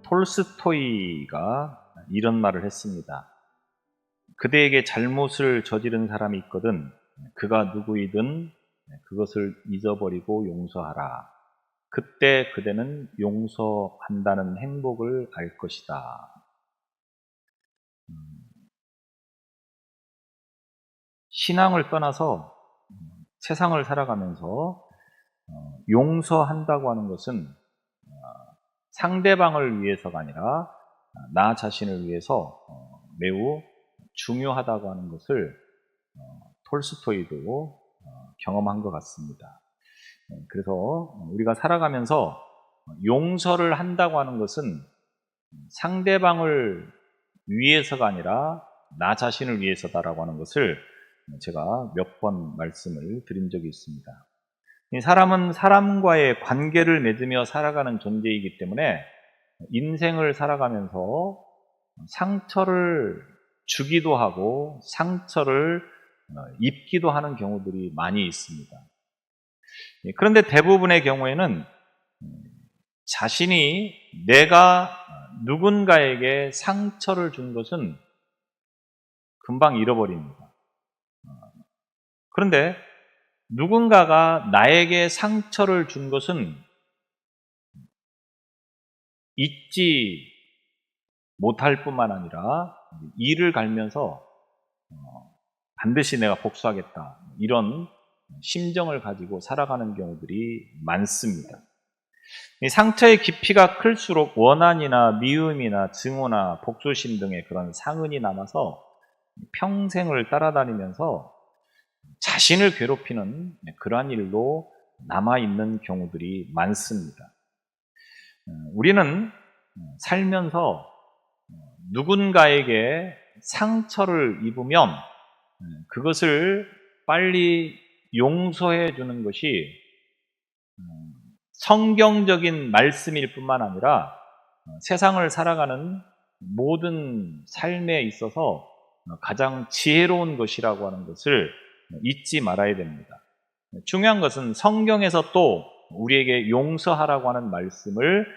톨스토이가 이런 말을 했습니다. 그대에게 잘못을 저지른 사람이 있거든 그가 누구이든 그것을 잊어버리고 용서하라. 그때 그대는 용서한다는 행복을 알 것이다. 신앙을 떠나서 세상을 살아가면서 용서한다고 하는 것은 상대방을 위해서가 아니라 나 자신을 위해서 매우 중요하다고 하는 것을 톨스토이도 경험한 것 같습니다. 그래서 우리가 살아가면서 용서를 한다고 하는 것은 상대방을 위해서가 아니라 나 자신을 위해서다라고 하는 것을 제가 몇 번 말씀을 드린 적이 있습니다. 사람은 사람과의 관계를 맺으며 살아가는 존재이기 때문에 인생을 살아가면서 상처를 주기도 하고 상처를 입기도 하는 경우들이 많이 있습니다. 그런데 대부분의 경우에는 자신이 내가 누군가에게 상처를 준 것은 금방 잃어버립니다. 그런데 누군가가 나에게 상처를 준 것은 잊지 못할 뿐만 아니라 이를 갈면서 반드시 내가 복수하겠다 이런 심정을 가지고 살아가는 경우들이 많습니다. 이 상처의 깊이가 클수록 원한이나 미움이나 증오나 복수심 등의 그런 상흔이 남아서 평생을 따라다니면서 자신을 괴롭히는 그러한 일로 남아있는 경우들이 많습니다. 우리는 살면서 누군가에게 상처를 입으면 그것을 빨리 용서해 주는 것이 성경적인 말씀일 뿐만 아니라 세상을 살아가는 모든 삶에 있어서 가장 지혜로운 것이라고 하는 것을 잊지 말아야 됩니다. 중요한 것은 성경에서 또 우리에게 용서하라고 하는 말씀을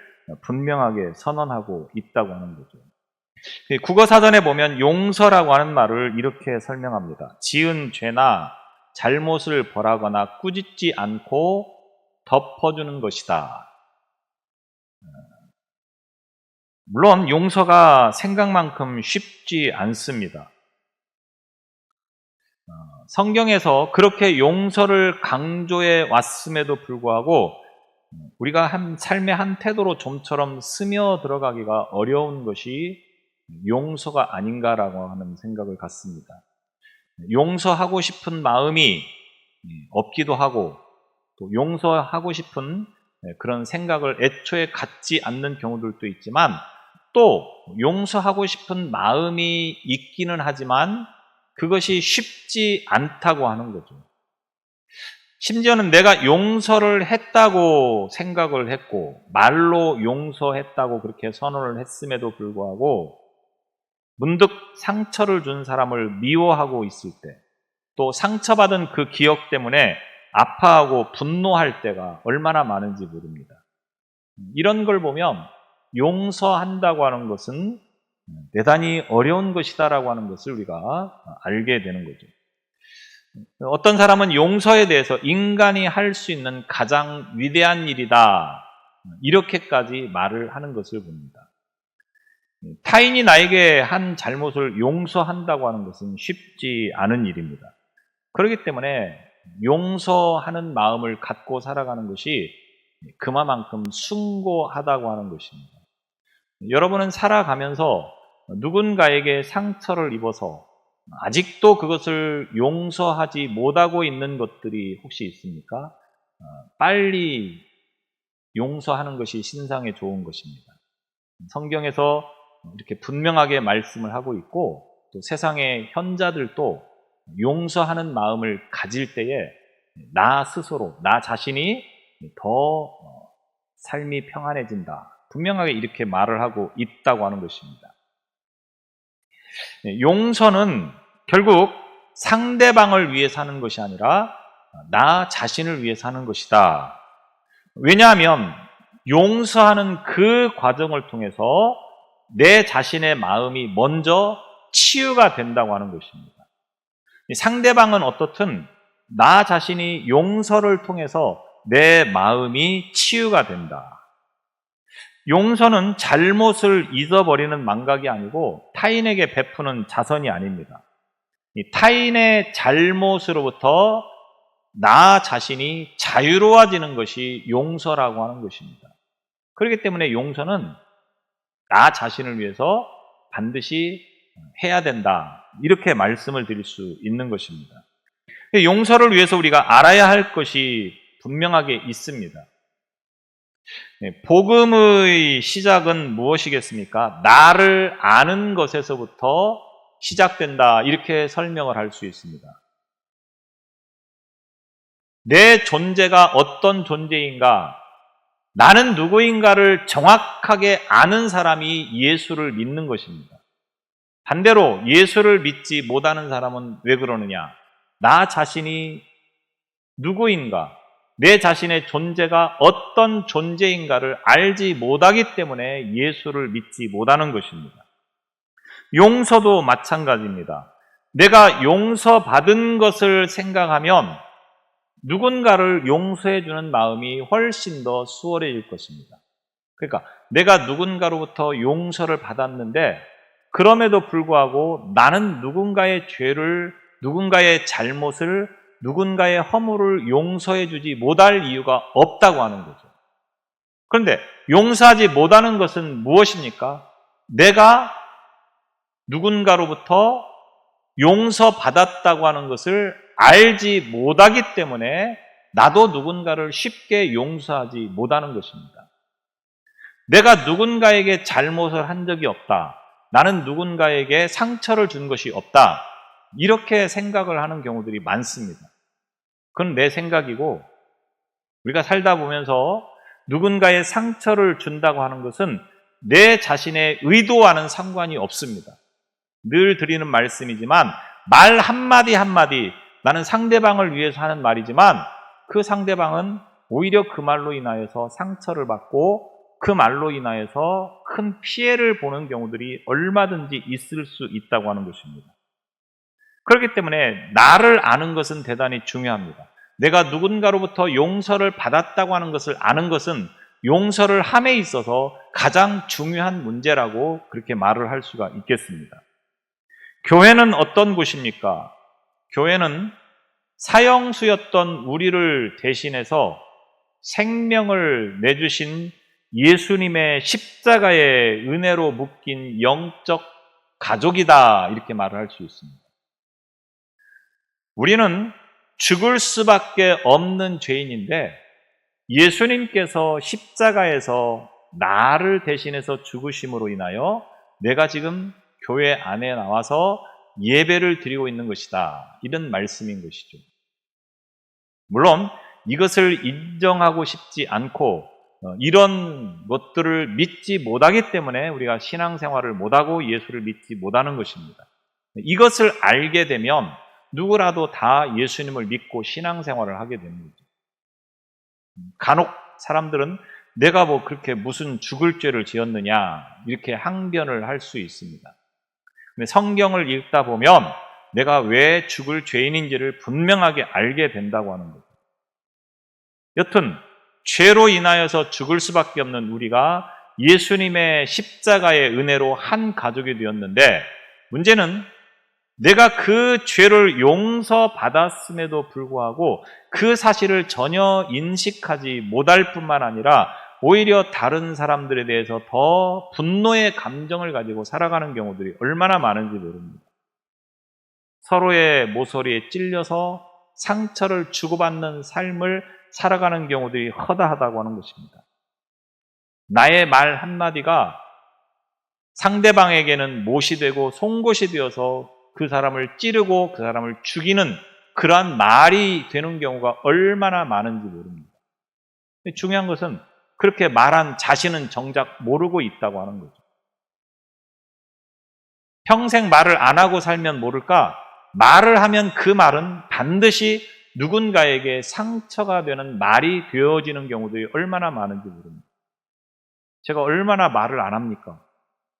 분명하게 선언하고 있다고 하는 거죠. 국어사전에 보면 용서라고 하는 말을 이렇게 설명합니다. 지은 죄나 잘못을 벌하거나 꾸짖지 않고 덮어주는 것이다. 물론 용서가 생각만큼 쉽지 않습니다. 성경에서 그렇게 용서를 강조해 왔음에도 불구하고 우리가 삶의 한 태도로 좀처럼 스며들어가기가 어려운 것이 용서가 아닌가라고 하는 생각을 갖습니다. 용서하고 싶은 마음이 없기도 하고 또 용서하고 싶은 그런 생각을 애초에 갖지 않는 경우들도 있지만 또 용서하고 싶은 마음이 있기는 하지만 그것이 쉽지 않다고 하는 거죠. 심지어는 내가 용서를 했다고 생각을 했고 말로 용서했다고 그렇게 선언을 했음에도 불구하고 문득 상처를 준 사람을 미워하고 있을 때 또 상처받은 그 기억 때문에 아파하고 분노할 때가 얼마나 많은지 모릅니다. 이런 걸 보면 용서한다고 하는 것은 대단히 어려운 것이다라고 하는 것을 우리가 알게 되는 거죠. 어떤 사람은 용서에 대해서 인간이 할 수 있는 가장 위대한 일이다 이렇게까지 말을 하는 것을 봅니다. 타인이 나에게 한 잘못을 용서한다고 하는 것은 쉽지 않은 일입니다. 그렇기 때문에 용서하는 마음을 갖고 살아가는 것이 그만큼 숭고하다고 하는 것입니다. 여러분은 살아가면서 누군가에게 상처를 입어서 아직도 그것을 용서하지 못하고 있는 것들이 혹시 있습니까? 빨리 용서하는 것이 신상에 좋은 것입니다. 성경에서 이렇게 분명하게 말씀을 하고 있고 또 세상의 현자들도 용서하는 마음을 가질 때에 나 스스로, 나 자신이 더 삶이 평안해진다. 분명하게 이렇게 말을 하고 있다고 하는 것입니다. 용서는 결국 상대방을 위해 사는 것이 아니라 나 자신을 위해 사는 것이다. 왜냐하면 용서하는 그 과정을 통해서 내 자신의 마음이 먼저 치유가 된다고 하는 것입니다. 상대방은 어떻든 나 자신이 용서를 통해서 내 마음이 치유가 된다. 용서는 잘못을 잊어버리는 망각이 아니고 타인에게 베푸는 자선이 아닙니다. 이 타인의 잘못으로부터 나 자신이 자유로워지는 것이 용서라고 하는 것입니다. 그렇기 때문에 용서는 나 자신을 위해서 반드시 해야 된다. 이렇게 말씀을 드릴 수 있는 것입니다. 용서를 위해서 우리가 알아야 할 것이 분명하게 있습니다. 복음의 시작은 무엇이겠습니까? 나를 아는 것에서부터 시작된다. 이렇게 설명을 할 수 있습니다. 내 존재가 어떤 존재인가, 나는 누구인가를 정확하게 아는 사람이 예수를 믿는 것입니다. 반대로 예수를 믿지 못하는 사람은 왜 그러느냐? 나 자신이 누구인가, 내 자신의 존재가 어떤 존재인가를 알지 못하기 때문에 예수를 믿지 못하는 것입니다. 용서도 마찬가지입니다. 내가 용서받은 것을 생각하면 누군가를 용서해 주는 마음이 훨씬 더 수월해질 것입니다. 그러니까 내가 누군가로부터 용서를 받았는데 그럼에도 불구하고 나는 누군가의 죄를, 누군가의 잘못을, 누군가의 허물을 용서해 주지 못할 이유가 없다고 하는 거죠. 그런데 용서하지 못하는 것은 무엇입니까? 내가 누군가로부터 용서받았다고 하는 것을 알지 못하기 때문에 나도 누군가를 쉽게 용서하지 못하는 것입니다. 내가 누군가에게 잘못을 한 적이 없다. 나는 누군가에게 상처를 준 것이 없다. 이렇게 생각을 하는 경우들이 많습니다. 그건 내 생각이고, 우리가 살다 보면서 누군가의 상처를 준다고 하는 것은 내 자신의 의도와는 상관이 없습니다. 늘 드리는 말씀이지만 말 한마디 한마디, 나는 상대방을 위해서 하는 말이지만 그 상대방은 오히려 그 말로 인하여서 상처를 받고 그 말로 인하여서 큰 피해를 보는 경우들이 얼마든지 있을 수 있다고 하는 것입니다. 그렇기 때문에 나를 아는 것은 대단히 중요합니다. 내가 누군가로부터 용서를 받았다고 하는 것을 아는 것은 용서를 함에 있어서 가장 중요한 문제라고 그렇게 말을 할 수가 있겠습니다. 교회는 어떤 곳입니까? 교회는 사형수였던 우리를 대신해서 생명을 내주신 예수님의 십자가의 은혜로 묶인 영적 가족이다, 이렇게 말을 할 수 있습니다. 우리는 죽을 수밖에 없는 죄인인데 예수님께서 십자가에서 나를 대신해서 죽으심으로 인하여 내가 지금 교회 안에 나와서 예배를 드리고 있는 것이다, 이런 말씀인 것이죠. 물론 이것을 인정하고 싶지 않고 이런 것들을 믿지 못하기 때문에 우리가 신앙생활을 못하고 예수를 믿지 못하는 것입니다. 이것을 알게 되면 누구라도 다 예수님을 믿고 신앙생활을 하게 됩니다. 간혹 사람들은 내가 뭐 그렇게 무슨 죽을 죄를 지었느냐, 이렇게 항변을 할 수 있습니다. 근데 성경을 읽다 보면 내가 왜 죽을 죄인인지를 분명하게 알게 된다고 하는 거죠. 여튼 죄로 인하여서 죽을 수밖에 없는 우리가 예수님의 십자가의 은혜로 한 가족이 되었는데, 문제는 내가 그 죄를 용서받았음에도 불구하고 그 사실을 전혀 인식하지 못할 뿐만 아니라 오히려 다른 사람들에 대해서 더 분노의 감정을 가지고 살아가는 경우들이 얼마나 많은지 모릅니다. 서로의 모서리에 찔려서 상처를 주고받는 삶을 살아가는 경우들이 허다하다고 하는 것입니다. 나의 말 한마디가 상대방에게는 못이 되고 송곳이 되어서 그 사람을 찌르고 그 사람을 죽이는 그러한 말이 되는 경우가 얼마나 많은지 모릅니다. 근데 중요한 것은 그렇게 말한 자신은 정작 모르고 있다고 하는 거죠. 평생 말을 안 하고 살면 모를까? 말을 하면 그 말은 반드시 누군가에게 상처가 되는 말이 되어지는 경우들이 얼마나 많은지 모릅니다. 제가 얼마나 말을 안 합니까?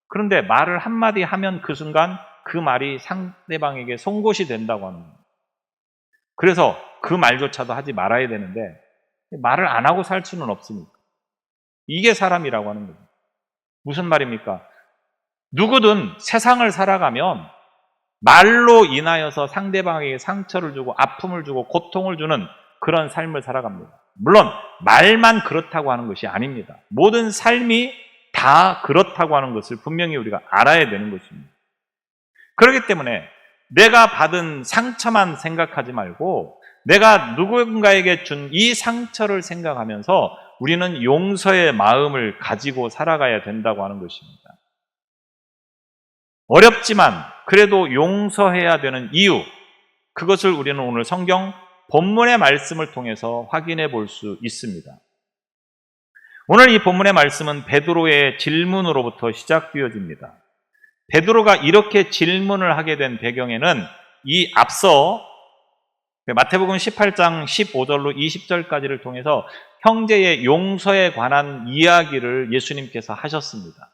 그런데 말을 한마디 하면 그 순간 그 말이 상대방에게 송곳이 된다고 하는 거예요. 그래서 그 말조차도 하지 말아야 되는데 말을 안 하고 살 수는 없으니까. 이게 사람이라고 하는 거죠. 무슨 말입니까? 누구든 세상을 살아가면 말로 인하여서 상대방에게 상처를 주고 아픔을 주고 고통을 주는 그런 삶을 살아갑니다. 물론 말만 그렇다고 하는 것이 아닙니다. 모든 삶이 다 그렇다고 하는 것을 분명히 우리가 알아야 되는 것입니다. 그렇기 때문에 내가 받은 상처만 생각하지 말고 내가 누군가에게 준 이 상처를 생각하면서 우리는 용서의 마음을 가지고 살아가야 된다고 하는 것입니다. 어렵지만 그래도 용서해야 되는 이유, 그것을 우리는 오늘 성경 본문의 말씀을 통해서 확인해 볼 수 있습니다. 오늘 이 본문의 말씀은 베드로의 질문으로부터 시작되어집니다. 베드로가 이렇게 질문을 하게 된 배경에는 이 앞서 마태복음 18장 15절로 20절까지를 통해서 형제의 용서에 관한 이야기를 예수님께서 하셨습니다.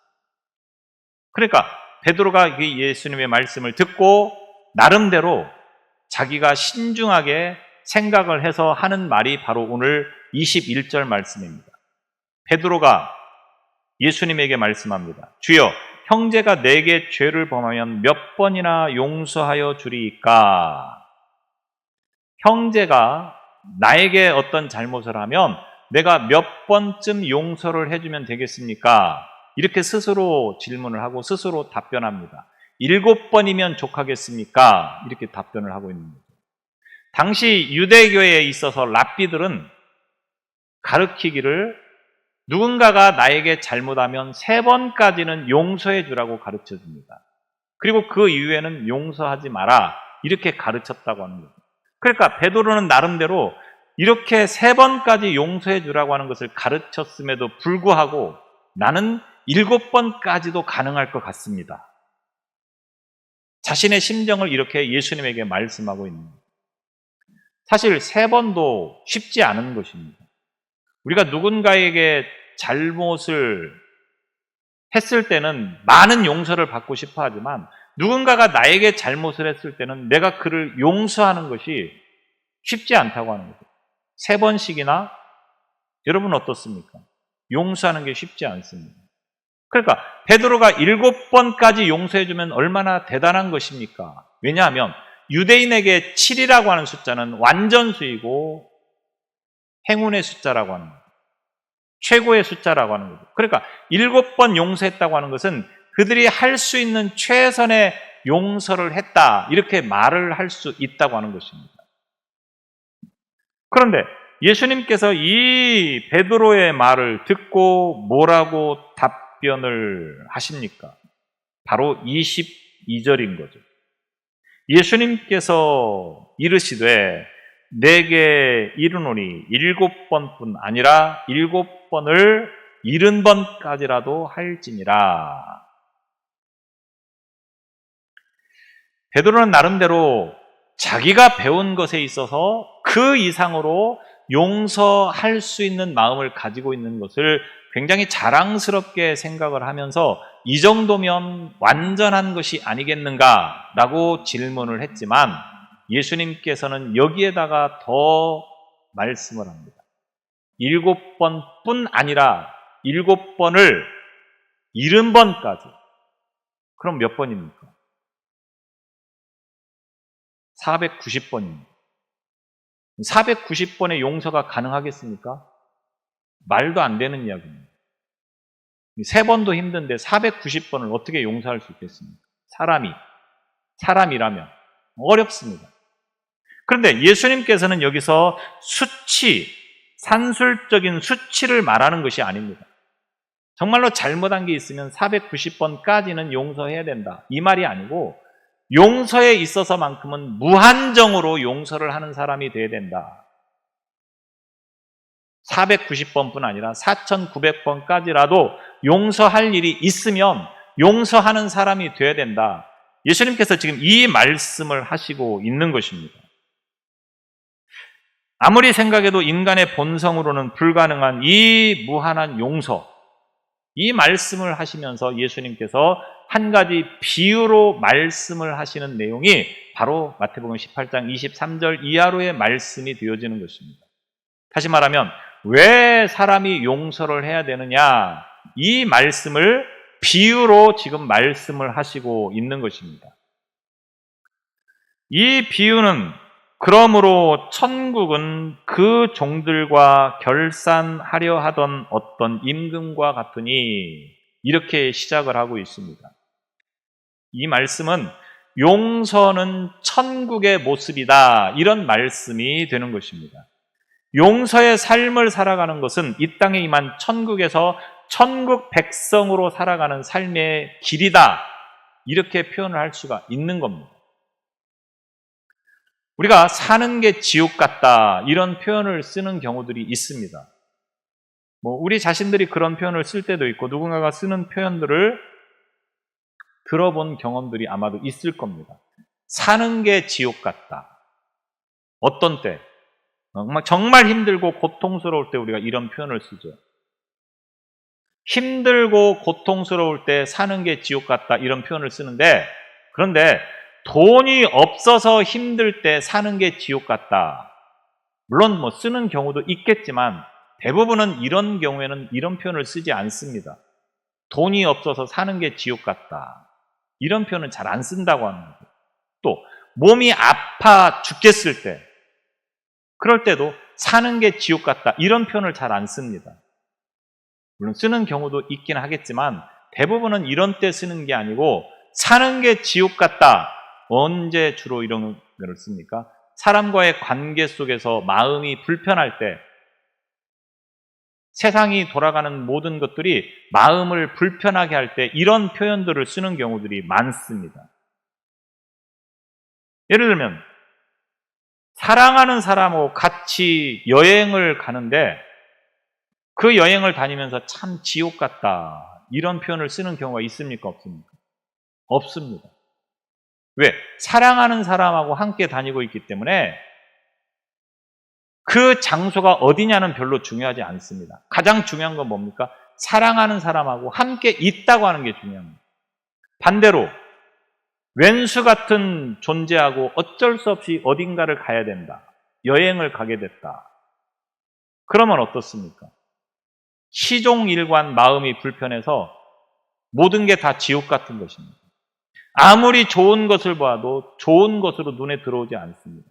그러니까 베드로가 예수님의 말씀을 듣고 나름대로 자기가 신중하게 생각을 해서 하는 말이 바로 오늘 21절 말씀입니다. 베드로가 예수님에게 말씀합니다. 주여, 형제가 내게 죄를 범하면 몇 번이나 용서하여 주리이까? 형제가 나에게 어떤 잘못을 하면 내가 몇 번쯤 용서를 해주면 되겠습니까? 이렇게 스스로 질문을 하고 스스로 답변합니다. 7번이면 족하겠습니까? 이렇게 답변을 하고 있는 거죠. 당시 유대교에 있어서 랍비들은 가르치기를 누군가가 나에게 잘못하면 3번까지는 용서해 주라고 가르쳐 줍니다. 그리고 그 이후에는 용서하지 마라, 이렇게 가르쳤다고 하는 거죠. 그러니까 베드로는 나름대로 이렇게 3번까지 용서해 주라고 하는 것을 가르쳤음에도 불구하고 나는 7번까지도 가능할 것 같습니다. 자신의 심정을 이렇게 예수님에게 말씀하고 있는 거예요. 사실 3번도 쉽지 않은 것입니다. 우리가 누군가에게 잘못을 했을 때는 많은 용서를 받고 싶어 하지만 누군가가 나에게 잘못을 했을 때는 내가 그를 용서하는 것이 쉽지 않다고 하는 거죠. 3번씩이나 여러분 어떻습니까? 용서하는 게 쉽지 않습니다. 그러니까 베드로가 7번까지 용서해주면 얼마나 대단한 것입니까? 왜냐하면 유대인에게 7이라고 하는 숫자는 완전수이고 행운의 숫자라고 하는 거예요. 최고의 숫자라고 하는 거죠. 그러니까 7번 용서했다고 하는 것은 그들이 할 수 있는 최선의 용서를 했다, 이렇게 말을 할 수 있다고 하는 것입니다. 그런데 예수님께서 이 베드로의 말을 듣고 뭐라고 답변을 하십니까? 바로 22절인 거죠. 예수님께서 이르시되 내게 이르노니 7번뿐 아니라 7번을 70번까지라도 할지니라. 베드로는 나름대로 자기가 배운 것에 있어서 그 이상으로 용서할 수 있는 마음을 가지고 있는 것을 굉장히 자랑스럽게 생각을 하면서 이 정도면 완전한 것이 아니겠는가라고 질문을 했지만 예수님께서는 여기에다가 더 말씀을 합니다. 7번뿐 아니라 7번을 70번까지. 그럼 몇 번입니까? 490번입니다. 490번의 용서가 가능하겠습니까? 말도 안 되는 이야기입니다. 3번도 힘든데 490번을 어떻게 용서할 수 있겠습니까? 사람이라면 어렵습니다. 그런데 예수님께서는 여기서 산술적인 수치를 말하는 것이 아닙니다. 정말로 잘못한 게 있으면 490번까지는 용서해야 된다, 이 말이 아니고 용서에 있어서만큼은 무한정으로 용서를 하는 사람이 돼야 된다. 490번뿐 아니라 4900번까지라도 용서할 일이 있으면 용서하는 사람이 돼야 된다. 예수님께서 지금 이 말씀을 하시고 있는 것입니다. 아무리 생각해도 인간의 본성으로는 불가능한 이 무한한 용서, 이 말씀을 하시면서 예수님께서 한 가지 비유로 말씀을 하시는 내용이 바로 마태복음 18장 23절 이하로의 말씀이 되어지는 것입니다. 다시 말하면 왜 사람이 용서를 해야 되느냐, 이 말씀을 비유로 지금 말씀을 하시고 있는 것입니다. 이 비유는 그러므로 천국은 그 종들과 결산하려 하던 어떤 임금과 같으니, 이렇게 시작을 하고 있습니다. 이 말씀은 용서는 천국의 모습이다, 이런 말씀이 되는 것입니다. 용서의 삶을 살아가는 것은 이 땅에 임한 천국에서 천국 백성으로 살아가는 삶의 길이다, 이렇게 표현을 할 수가 있는 겁니다. 우리가 사는 게 지옥 같다, 이런 표현을 쓰는 경우들이 있습니다. 우리 자신들이 그런 표현을 쓸 때도 있고 누군가가 쓰는 표현들을 들어본 경험들이 아마도 있을 겁니다. 사는 게 지옥 같다. 어떤 때? 정말 힘들고 고통스러울 때 우리가 이런 표현을 쓰죠. 힘들고 고통스러울 때 사는 게 지옥 같다, 이런 표현을 쓰는데, 그런데 돈이 없어서 힘들 때 사는 게 지옥 같다, 물론 쓰는 경우도 있겠지만 대부분은 이런 경우에는 이런 표현을 쓰지 않습니다. 돈이 없어서 사는 게 지옥 같다, 이런 표현은 잘 안 쓴다고 하는 거죠. 또 몸이 아파 죽겠을 때, 그럴 때도 사는 게 지옥 같다, 이런 표현을 잘 안 씁니다. 물론 쓰는 경우도 있긴 하겠지만 대부분은 이런 때 쓰는 게 아니고, 사는 게 지옥 같다, 언제 주로 이런 걸 씁니까? 사람과의 관계 속에서 마음이 불편할 때, 세상이 돌아가는 모든 것들이 마음을 불편하게 할 때 이런 표현들을 쓰는 경우들이 많습니다. 예를 들면 사랑하는 사람하고 같이 여행을 가는데 그 여행을 다니면서 참 지옥 같다, 이런 표현을 쓰는 경우가 있습니까? 없습니까? 없습니다. 왜? 사랑하는 사람하고 함께 다니고 있기 때문에 그 장소가 어디냐는 별로 중요하지 않습니다. 가장 중요한 건 뭡니까? 사랑하는 사람하고 함께 있다고 하는 게 중요합니다. 반대로 왼수 같은 존재하고 어쩔 수 없이 어딘가를 가야 된다, 여행을 가게 됐다, 그러면 어떻습니까? 시종일관 마음이 불편해서 모든 게 다 지옥 같은 것입니다. 아무리 좋은 것을 봐도 좋은 것으로 눈에 들어오지 않습니다.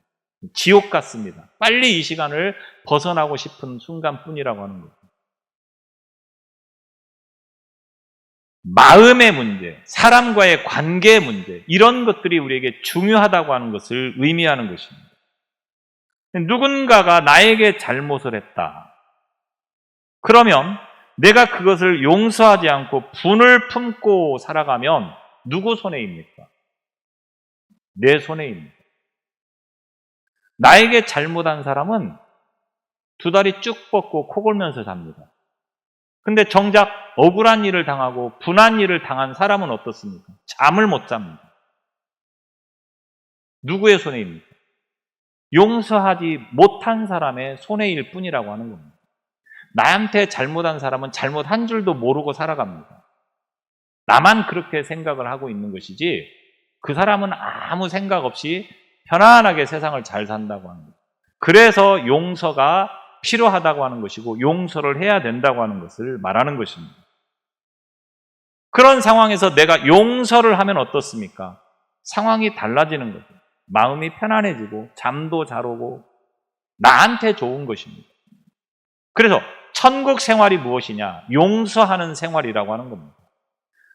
지옥 같습니다. 빨리 이 시간을 벗어나고 싶은 순간뿐이라고 하는 거죠. 마음의 문제, 사람과의 관계의 문제, 이런 것들이 우리에게 중요하다고 하는 것을 의미하는 것입니다. 누군가가 나에게 잘못을 했다, 그러면 내가 그것을 용서하지 않고 분을 품고 살아가면 누구 손해입니까? 내 손해입니다. 나에게 잘못한 사람은 두 다리 쭉 뻗고 코 골면서 잡니다. 근데 정작 억울한 일을 당하고 분한 일을 당한 사람은 어떻습니까? 잠을 못 잡니다. 누구의 손해입니까? 용서하지 못한 사람의 손해일 뿐이라고 하는 겁니다. 나한테 잘못한 사람은 잘못한 줄도 모르고 살아갑니다. 나만 그렇게 생각을 하고 있는 것이지 그 사람은 아무 생각 없이 편안하게 세상을 잘 산다고 하는 거예요. 그래서 용서가 필요하다고 하는 것이고 용서를 해야 된다고 하는 것을 말하는 것입니다. 그런 상황에서 내가 용서를 하면 어떻습니까? 상황이 달라지는 거죠. 마음이 편안해지고 잠도 잘 오고 나한테 좋은 것입니다. 그래서 천국 생활이 무엇이냐? 용서하는 생활이라고 하는 겁니다.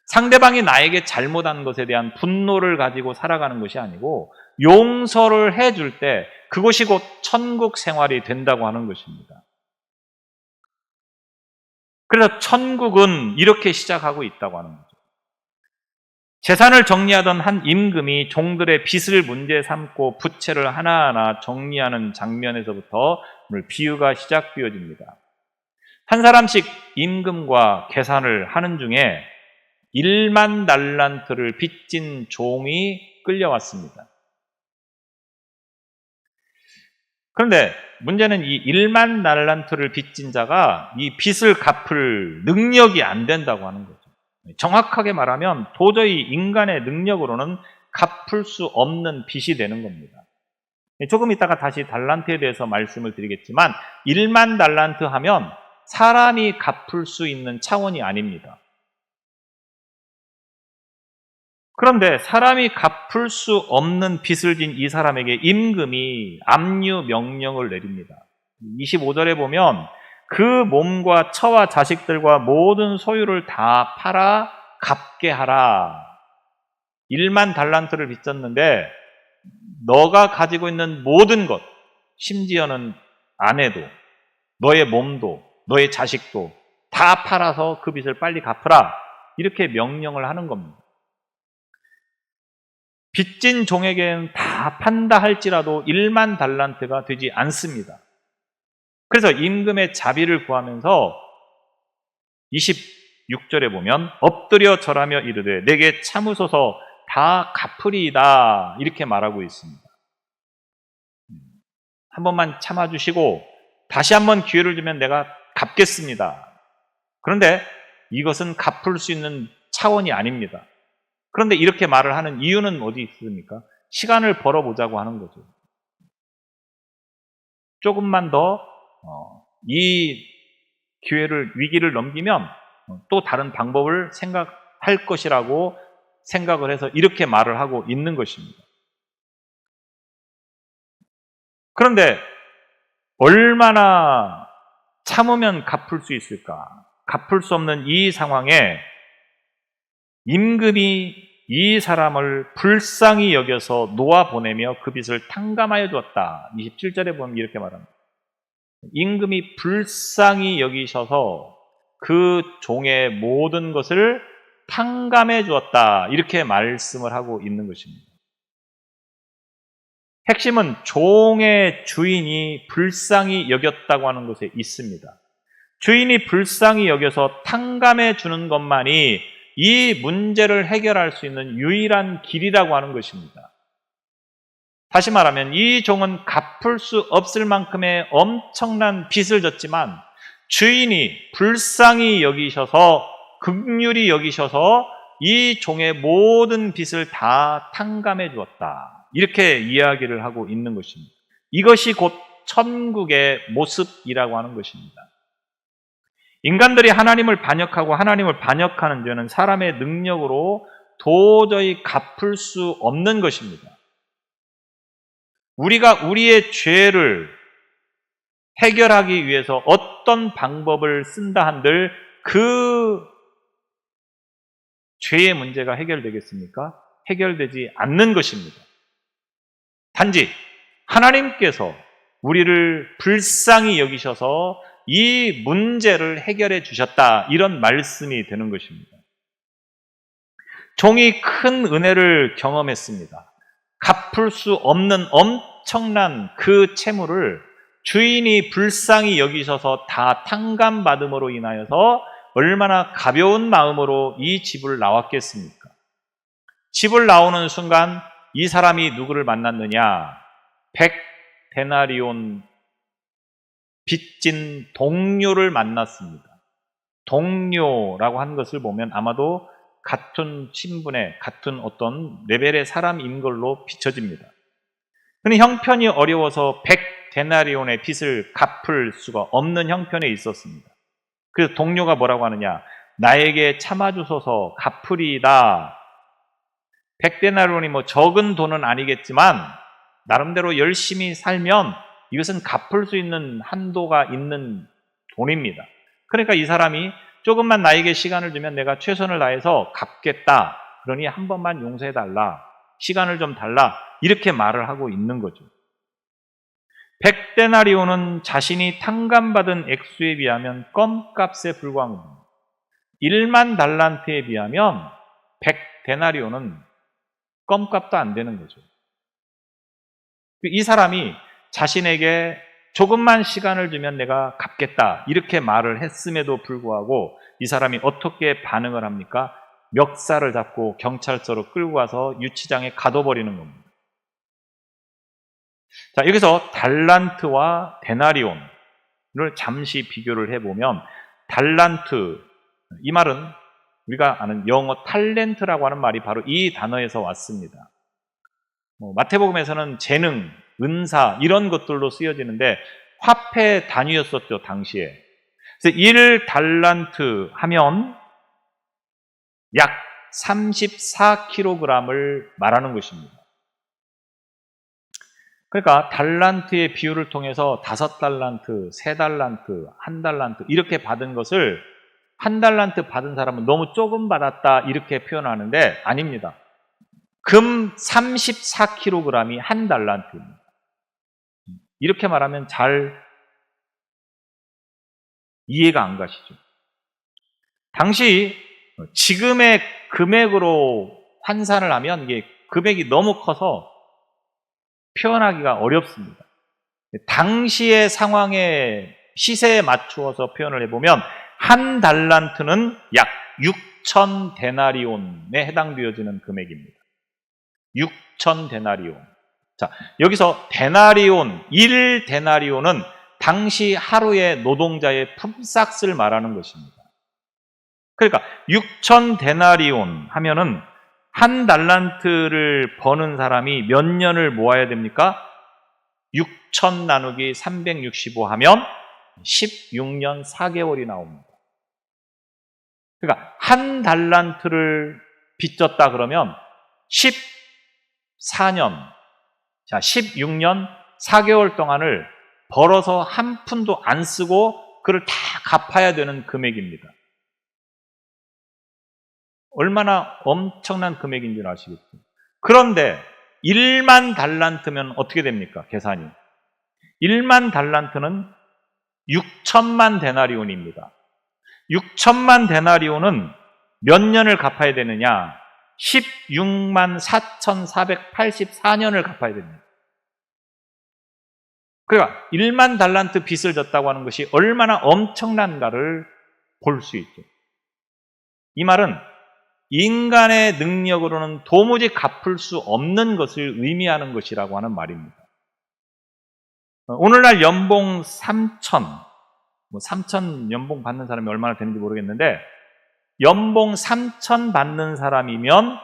상대방이 나에게 잘못한 것에 대한 분노를 가지고 살아가는 것이 아니고 용서를 해줄 때 그것이 곧 천국 생활이 된다고 하는 것입니다. 그래서 천국은 이렇게 시작하고 있다고 하는 거죠. 재산을 정리하던 한 임금이 종들의 빚을 문제 삼고 부채를 하나하나 정리하는 장면에서부터 오늘 비유가 시작되어집니다. 한 사람씩 임금과 계산을 하는 중에 1만 달란트를 빚진 종이 끌려왔습니다. 그런데 문제는 이 1만 달란트를 빚진 자가 이 빚을 갚을 능력이 안 된다고 하는 거죠. 정확하게 말하면 도저히 인간의 능력으로는 갚을 수 없는 빚이 되는 겁니다. 조금 이따가 다시 달란트에 대해서 말씀을 드리겠지만 1만 달란트 하면 사람이 갚을 수 있는 차원이 아닙니다. 그런데 사람이 갚을 수 없는 빚을 진 이 사람에게 임금이 압류 명령을 내립니다. 25절에 보면 그 몸과 처와 자식들과 모든 소유를 다 팔아 갚게 하라. 1만 달란트를 빚졌는데 너가 가지고 있는 모든 것, 심지어는 아내도, 너의 몸도, 너의 자식도 다 팔아서 그 빚을 빨리 갚으라. 이렇게 명령을 하는 겁니다. 빚진 종에게는 다 판다 할지라도 1만 달란트가 되지 않습니다. 그래서 임금의 자비를 구하면서 26절에 보면 엎드려 절하며 이르되 내게 참으소서 다 갚으리이다 이렇게 말하고 있습니다. 한 번만 참아주시고 다시 한번 기회를 주면 내가 갚겠습니다. 그런데 이것은 갚을 수 있는 차원이 아닙니다. 그런데 이렇게 말을 하는 이유는 어디 있습니까? 시간을 벌어보자고 하는 거죠. 조금만 더 이 위기를 넘기면 또 다른 방법을 생각할 것이라고 생각을 해서 이렇게 말을 하고 있는 것입니다. 그런데 얼마나 참으면 갚을 수 있을까? 갚을 수 없는 이 상황에 임금이 이 사람을 불쌍히 여겨서 놓아보내며 그 빚을 탕감하여 주었다. 27절에 보면 이렇게 말합니다. 임금이 불쌍히 여기셔서 그 종의 모든 것을 탕감해 주었다. 이렇게 말씀을 하고 있는 것입니다. 핵심은 종의 주인이 불쌍히 여겼다고 하는 것에 있습니다. 주인이 불쌍히 여겨서 탕감해 주는 것만이 이 문제를 해결할 수 있는 유일한 길이라고 하는 것입니다. 다시 말하면 이 종은 갚을 수 없을 만큼의 엄청난 빚을 졌지만 주인이 불쌍히 여기셔서 긍휼히 여기셔서 이 종의 모든 빚을 다 탕감해 주었다. 이렇게 이야기를 하고 있는 것입니다. 이것이 곧 천국의 모습이라고 하는 것입니다. 인간들이 하나님을 반역하고 하나님을 반역하는 죄는 사람의 능력으로 도저히 갚을 수 없는 것입니다. 우리가 우리의 죄를 해결하기 위해서 어떤 방법을 쓴다 한들 그 죄의 문제가 해결되겠습니까? 해결되지 않는 것입니다. 단지 하나님께서 우리를 불쌍히 여기셔서 이 문제를 해결해 주셨다. 이런 말씀이 되는 것입니다. 종이 큰 은혜를 경험했습니다. 갚을 수 없는 엄청난 그 채무를 주인이 불쌍히 여기셔서 다 탕감받음으로 인하여서 얼마나 가벼운 마음으로 이 집을 나왔겠습니까? 집을 나오는 순간 이 사람이 누구를 만났느냐? 100데나리온 빚진 동료를 만났습니다. 동료라고 하는 것을 보면 아마도 같은 신분의 같은 어떤 레벨의 사람인 걸로 비춰집니다. 그런데 형편이 어려워서 100데나리온의 빚을 갚을 수가 없는 형편에 있었습니다. 그래서 동료가 뭐라고 하느냐? 나에게 참아주소서 갚으리이다. 100데나리온이 뭐 적은 돈은 아니겠지만 나름대로 열심히 살면 이것은 갚을 수 있는 한도가 있는 돈입니다. 그러니까 이 사람이 조금만 나에게 시간을 주면 내가 최선을 다해서 갚겠다. 그러니 한 번만 용서해달라. 시간을 좀 달라. 이렇게 말을 하고 있는 거죠. 100데나리온은 자신이 탕감받은 액수에 비하면 껌값에 불과한 겁니다. 1만 달란트에 비하면 100데나리온은 껌값도 안 되는 거죠. 이 사람이 자신에게 조금만 시간을 주면 내가 갚겠다 이렇게 말을 했음에도 불구하고 이 사람이 어떻게 반응을 합니까? 멱살을 잡고 경찰서로 끌고 가서 유치장에 가둬버리는 겁니다. 자, 여기서 달란트와 데나리온을 잠시 비교를 해보면, 달란트, 이 말은 우리가 아는 영어 탤런트라고 하는 말이 바로 이 단어에서 왔습니다. 마태복음에서는 재능, 은사 이런 것들로 쓰여지는데 화폐 단위였었죠, 당시에. 그래서 1달란트 하면 약 34kg을 말하는 것입니다. 그러니까 달란트의 비율을 통해서 5달란트, 3달란트, 1달란트 이렇게 받은 것을 1달란트 받은 사람은 너무 조금 받았다 이렇게 표현하는데 아닙니다. 금 34kg이 1달란트입니다. 이렇게 말하면 잘 이해가 안 가시죠? 당시 지금의 금액으로 환산을 하면 이게 금액이 너무 커서 표현하기가 어렵습니다. 당시의 상황의 시세에 맞추어서 표현을 해보면 1달란트는 약 6,000데나리온에 해당되어지는 금액입니다. 6,000데나리온. 자, 여기서 데나리온, 1데나리온은 당시 하루의 노동자의 품삯을 말하는 것입니다. 그러니까 6,000데나리온 하면은 1달란트를 버는 사람이 몇 년을 모아야 됩니까? 6,000 나누기 365 하면 16년 4개월이 나옵니다. 그러니까 1달란트를 빚졌다 그러면 14년, 자 16년 4개월 동안을 벌어서 한 푼도 안 쓰고 그걸 다 갚아야 되는 금액입니다. 얼마나 엄청난 금액인 줄 아시겠죠? 그런데 1만 달란트면 어떻게 됩니까? 계산이. 1만 달란트는 6천만 데나리온입니다. 6천만 데나리온은 몇 년을 갚아야 되느냐? 16만 4,484년을 갚아야 됩니다. 그러니까 1만 달란트 빚을 졌다고 하는 것이 얼마나 엄청난가를 볼 수 있죠. 이 말은 인간의 능력으로는 도무지 갚을 수 없는 것을 의미하는 것이라고 하는 말입니다. 오늘날 연봉 3천 연봉 받는 사람이 얼마나 되는지 모르겠는데 연봉 3천 받는 사람이면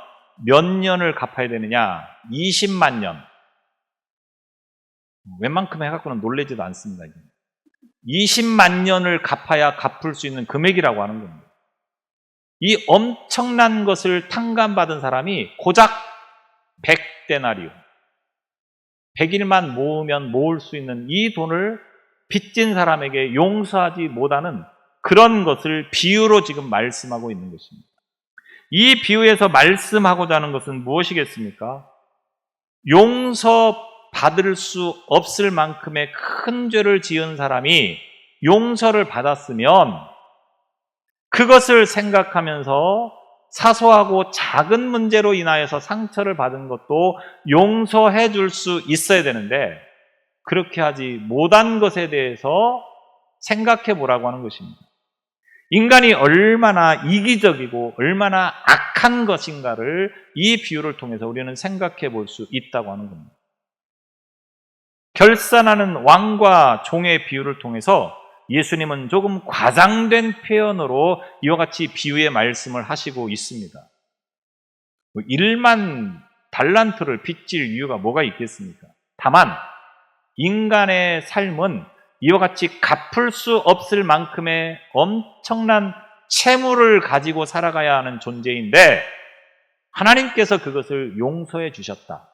몇 년을 갚아야 되느냐? 20만 년. 웬만큼 해갖고는 놀라지도 않습니다. 20만 년을 갚아야 갚을 수 있는 금액이라고 하는 겁니다. 이 엄청난 것을 탕감받은 사람이 고작 100데나리온. 100일만 모으면 모을 수 있는 이 돈을 빚진 사람에게 용서하지 못하는 그런 것을 비유로 지금 말씀하고 있는 것입니다. 이 비유에서 말씀하고자 하는 것은 무엇이겠습니까? 용서받을 수 없을 만큼의 큰 죄를 지은 사람이 용서를 받았으면 그것을 생각하면서 사소하고 작은 문제로 인하여서 상처를 받은 것도 용서해 줄 수 있어야 되는데 그렇게 하지 못한 것에 대해서 생각해 보라고 하는 것입니다. 인간이 얼마나 이기적이고 얼마나 악한 것인가를 이 비유를 통해서 우리는 생각해 볼 수 있다고 하는 겁니다. 결산하는 왕과 종의 비유를 통해서 예수님은 조금 과장된 표현으로 이와 같이 비유의 말씀을 하시고 있습니다. 1만 달란트를 빚질 이유가 뭐가 있겠습니까? 다만 인간의 삶은 이와 같이 갚을 수 없을 만큼의 엄청난 채무를 가지고 살아가야 하는 존재인데 하나님께서 그것을 용서해 주셨다.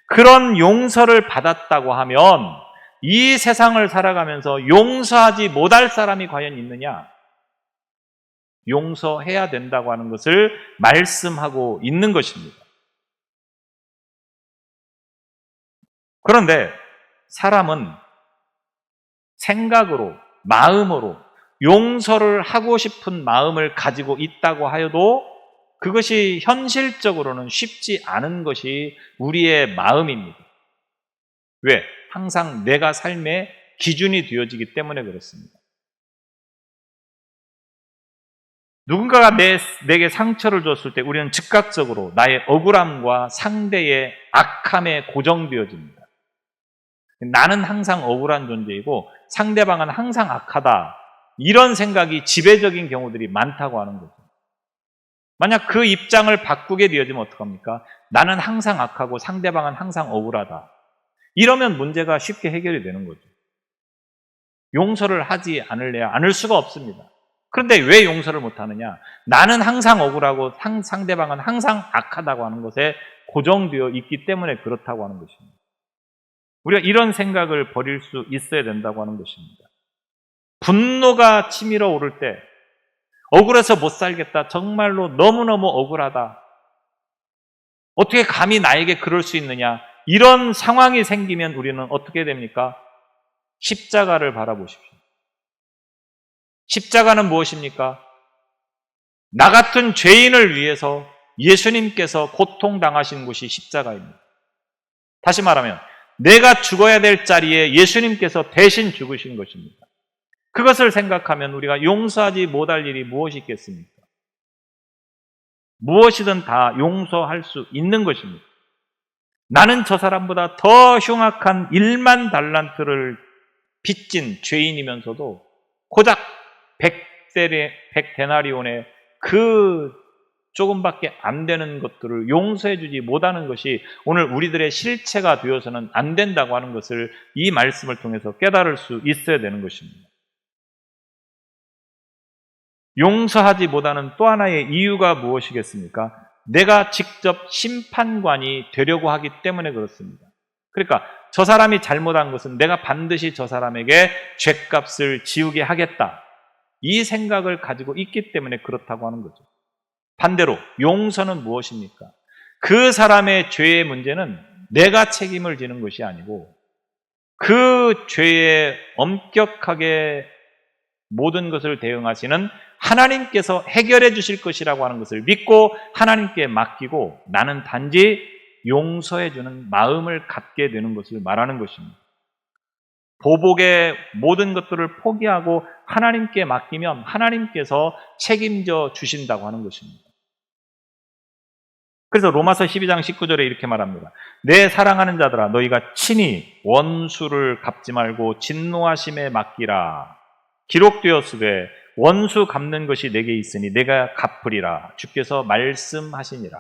그런 용서를 받았다고 하면 이 세상을 살아가면서 용서하지 못할 사람이 과연 있느냐? 용서해야 된다고 하는 것을 말씀하고 있는 것입니다. 그런데 사람은 생각으로, 마음으로 용서를 하고 싶은 마음을 가지고 있다고 하여도 그것이 현실적으로는 쉽지 않은 것이 우리의 마음입니다. 왜? 항상 내가 삶의 기준이 되어지기 때문에 그렇습니다. 누군가가 내게 상처를 줬을 때 우리는 즉각적으로 나의 억울함과 상대의 악함에 고정되어집니다. 나는 항상 억울한 존재이고 상대방은 항상 악하다. 이런 생각이 지배적인 경우들이 많다고 하는 거죠. 만약 그 입장을 바꾸게 되어지면 어떡합니까? 나는 항상 악하고 상대방은 항상 억울하다. 이러면 문제가 쉽게 해결이 되는 거죠. 용서를 하지 않을 수가 없습니다. 그런데 왜 용서를 못하느냐? 나는 항상 억울하고 상대방은 항상 악하다고 하는 것에 고정되어 있기 때문에 그렇다고 하는 것입니다. 우리가 이런 생각을 버릴 수 있어야 된다고 하는 것입니다. 분노가 치밀어 오를 때 억울해서 못 살겠다. 정말로 너무너무 억울하다. 어떻게 감히 나에게 그럴 수 있느냐? 이런 상황이 생기면 우리는 어떻게 됩니까? 십자가를 바라보십시오. 십자가는 무엇입니까? 나 같은 죄인을 위해서 예수님께서 고통당하신 곳이 십자가입니다. 다시 말하면 내가 죽어야 될 자리에 예수님께서 대신 죽으신 것입니다. 그것을 생각하면 우리가 용서하지 못할 일이 무엇이 있겠습니까? 무엇이든 다 용서할 수 있는 것입니다. 나는 저 사람보다 더 흉악한 1만 달란트를 빚진 죄인이면서도 고작 100데나리온의 그 조금밖에 안 되는 것들을 용서해 주지 못하는 것이 오늘 우리들의 실체가 되어서는 안 된다고 하는 것을 이 말씀을 통해서 깨달을 수 있어야 되는 것입니다. 용서하지 못하는 또 하나의 이유가 무엇이겠습니까? 내가 직접 심판관이 되려고 하기 때문에 그렇습니다. 그러니까 저 사람이 잘못한 것은 내가 반드시 저 사람에게 죗값을 지우게 하겠다. 이 생각을 가지고 있기 때문에 그렇다고 하는 거죠. 반대로 용서는 무엇입니까? 그 사람의 죄의 문제는 내가 책임을 지는 것이 아니고 그 죄에 엄격하게 모든 것을 대응하시는 하나님께서 해결해 주실 것이라고 하는 것을 믿고 하나님께 맡기고 나는 단지 용서해 주는 마음을 갖게 되는 것을 말하는 것입니다. 보복의 모든 것들을 포기하고 하나님께 맡기면 하나님께서 책임져 주신다고 하는 것입니다. 그래서 로마서 12장 19절에 이렇게 말합니다. 내 사랑하는 자들아 너희가 친히 원수를 갚지 말고 진노하심에 맡기라. 기록되었으되 원수 갚는 것이 내게 있으니 내가 갚으리라. 주께서 말씀하시니라.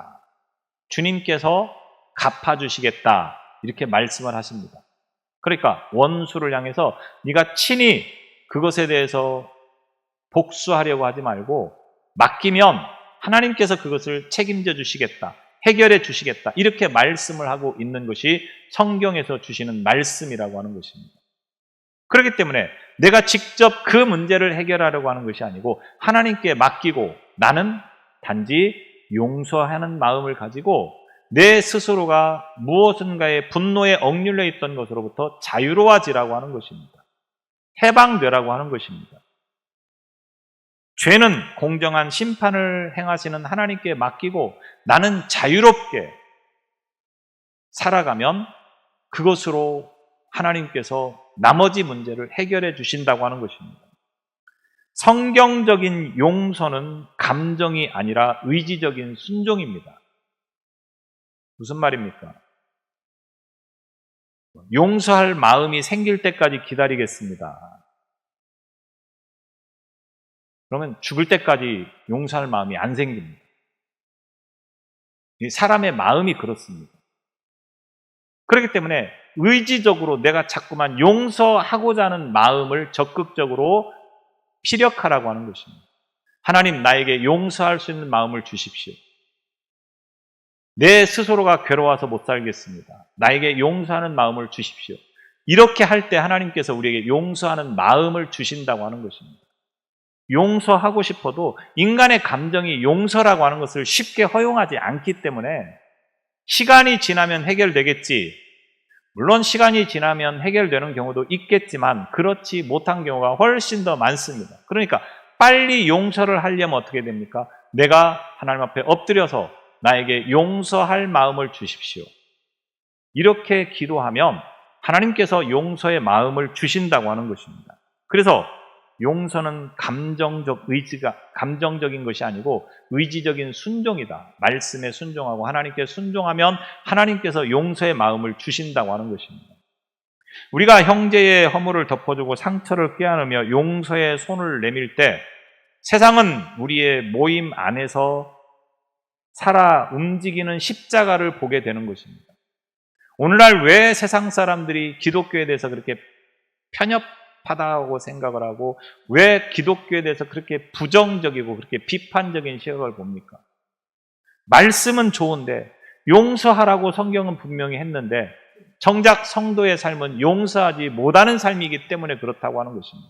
주님께서 갚아주시겠다. 이렇게 말씀을 하십니다. 그러니까 원수를 향해서 네가 친히 그것에 대해서 복수하려고 하지 말고 맡기면 하나님께서 그것을 책임져 주시겠다. 해결해 주시겠다. 이렇게 말씀을 하고 있는 것이 성경에서 주시는 말씀이라고 하는 것입니다. 그렇기 때문에 내가 직접 그 문제를 해결하려고 하는 것이 아니고 하나님께 맡기고 나는 단지 용서하는 마음을 가지고 내 스스로가 무엇인가의 분노에 억눌려 있던 것으로부터 자유로워지라고 하는 것입니다. 해방되라고 하는 것입니다. 죄는 공정한 심판을 행하시는 하나님께 맡기고 나는 자유롭게 살아가면 그것으로 하나님께서 나머지 문제를 해결해 주신다고 하는 것입니다. 성경적인 용서는 감정이 아니라 의지적인 순종입니다. 무슨 말입니까? 용서할 마음이 생길 때까지 기다리겠습니다. 그러면 죽을 때까지 용서할 마음이 안 생깁니다. 사람의 마음이 그렇습니다. 그렇기 때문에 의지적으로 내가 자꾸만 용서하고자 하는 마음을 적극적으로 피력하라고 하는 것입니다. 하나님 나에게 용서할 수 있는 마음을 주십시오. 내 스스로가 괴로워서 못 살겠습니다. 나에게 용서하는 마음을 주십시오. 이렇게 할 때 하나님께서 우리에게 용서하는 마음을 주신다고 하는 것입니다. 용서하고 싶어도 인간의 감정이 용서라고 하는 것을 쉽게 허용하지 않기 때문에 시간이 지나면 해결되겠지. 물론 시간이 지나면 해결되는 경우도 있겠지만 그렇지 못한 경우가 훨씬 더 많습니다. 그러니까 빨리 용서를 하려면 어떻게 됩니까? 내가 하나님 앞에 엎드려서 나에게 용서할 마음을 주십시오. 이렇게 기도하면 하나님께서 용서의 마음을 주신다고 하는 것입니다. 그래서 용서는 감정적인 것이 아니고 의지적인 순종이다. 말씀에 순종하고 하나님께 순종하면 하나님께서 용서의 마음을 주신다고 하는 것입니다. 우리가 형제의 허물을 덮어주고 상처를 껴안으며 용서의 손을 내밀 때 세상은 우리의 모임 안에서 살아 움직이는 십자가를 보게 되는 것입니다. 오늘날 왜 세상 사람들이 기독교에 대해서 그렇게 편협하다고 생각을 하고 왜 기독교에 대해서 그렇게 부정적이고 그렇게 비판적인 시각을 봅니까? 말씀은 좋은데 용서하라고 성경은 분명히 했는데 정작 성도의 삶은 용서하지 못하는 삶이기 때문에 그렇다고 하는 것입니다.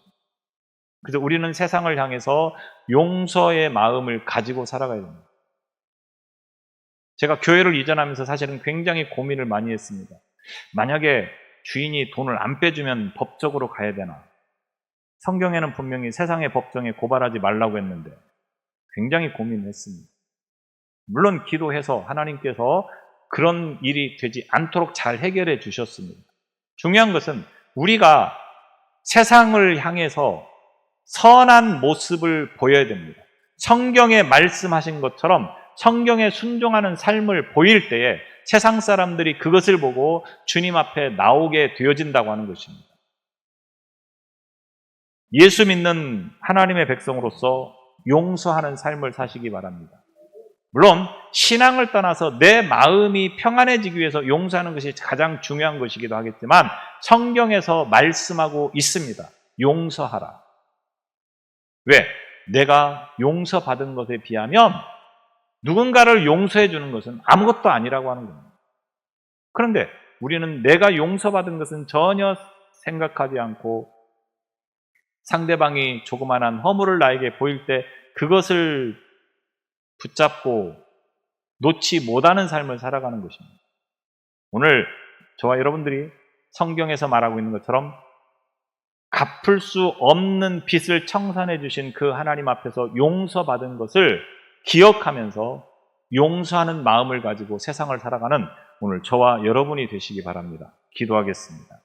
그래서 우리는 세상을 향해서 용서의 마음을 가지고 살아가야 됩니다. 제가 교회를 이전하면서 사실은 굉장히 고민을 많이 했습니다. 만약에 주인이 돈을 안 빼주면 법적으로 가야 되나? 성경에는 분명히 세상의 법정에 고발하지 말라고 했는데 굉장히 고민했습니다. 물론 기도해서 하나님께서 그런 일이 되지 않도록 잘 해결해 주셨습니다. 중요한 것은 우리가 세상을 향해서 선한 모습을 보여야 됩니다. 성경에 말씀하신 것처럼 성경에 순종하는 삶을 보일 때에 세상 사람들이 그것을 보고 주님 앞에 나오게 되어진다고 하는 것입니다. 예수 믿는 하나님의 백성으로서 용서하는 삶을 사시기 바랍니다. 물론 신앙을 떠나서 내 마음이 평안해지기 위해서 용서하는 것이 가장 중요한 것이기도 하겠지만 성경에서 말씀하고 있습니다. 용서하라. 왜? 내가 용서받은 것에 비하면 누군가를 용서해 주는 것은 아무것도 아니라고 하는 겁니다. 그런데 우리는 내가 용서받은 것은 전혀 생각하지 않고 상대방이 조그만한 허물을 나에게 보일 때 그것을 붙잡고 놓지 못하는 삶을 살아가는 것입니다. 오늘 저와 여러분들이 성경에서 말하고 있는 것처럼 갚을 수 없는 빚을 청산해 주신 그 하나님 앞에서 용서받은 것을 기억하면서 용서하는 마음을 가지고 세상을 살아가는 오늘 저와 여러분이 되시기 바랍니다. 기도하겠습니다.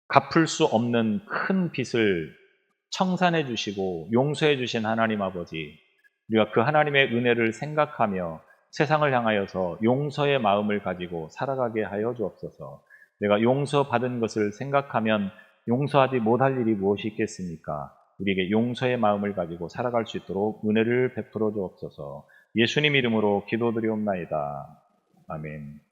갚을 수 없는 큰 빚을 청산해 주시고 용서해 주신 하나님 아버지, 우리가 그 하나님의 은혜를 생각하며 세상을 향하여서 용서의 마음을 가지고 살아가게 하여 주옵소서. 내가 용서받은 것을 생각하면 용서하지 못할 일이 무엇이 있겠습니까? 우리에게 용서의 마음을 가지고 살아갈 수 있도록 은혜를 베풀어 주옵소서. 예수님 이름으로 기도드리옵나이다. 아멘.